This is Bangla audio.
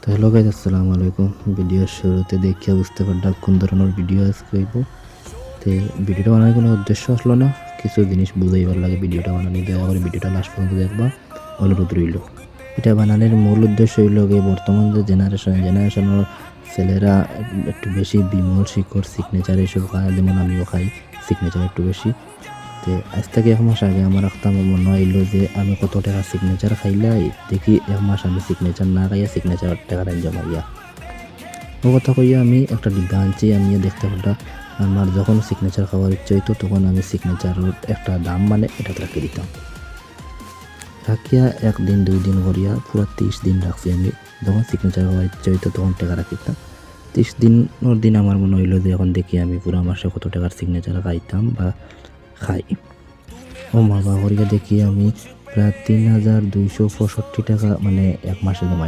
তো হ্যালো গাইজ, আসসালামু আলাইকুম। ভিডিওর শুরুতে দেখিয়া বুঝতে পারলাম কোন ধরনের ভিডিও আজকে হইব। তো ভিডিওটা বানানোর কোনো উদ্দেশ্য আসলো না, কিছু জিনিস বুঝাইবার লাগে ভিডিওটা বানানি। দয়া করে ভিডিওটা লাস্ট পর্যন্ত দেখবা, অনুরোধ রইল। এটা বানানোর মূল উদ্দেশ্য হইল গিয়ে বর্তমান যে জেনারেশনের ছেলেরা একটু বেশি বিমল শিকড় সিগনেচার এইসব খায়, যেমন আমিও খাই সিগনেচার একটু বেশি। তো আজ থেকে 1 মাস আগে আমার একটা মনে হইল যে আমি কত টাকা সিগনেচার খাইলাই, দেখি 1 মাস আমি সিগনেচার না খাইয়া সিগনেচার টাকা জমাইয়া ও কথা কইয়া আমি একটা ডিব্বা আনছি। আমি দেখতে পারলাম আমার যখন সিগনেচার খাওয়ার ইচ্ছা হইতো তখন আমি সিগনেচারের একটা দাম মানে এটা রাখি দিতাম। রাখিয়া 1 দিন 2 দিন করিয়া পুরো 30 দিন রাখছি। আমি যখন সিগনেচার খাওয়ার ইচ্ছা হইতো তখন টাকা রাখিতাম। 30 দিনের দিন আমার মনে হইলো যে এখন দেখি আমি পুরো মাসে কত টাকার সিগনেচার খাইতাম বা খাই। ও মা বাবা করিয়া দেখি আমি প্রায় 3265 টাকা মানে 1 মাসে জমাই।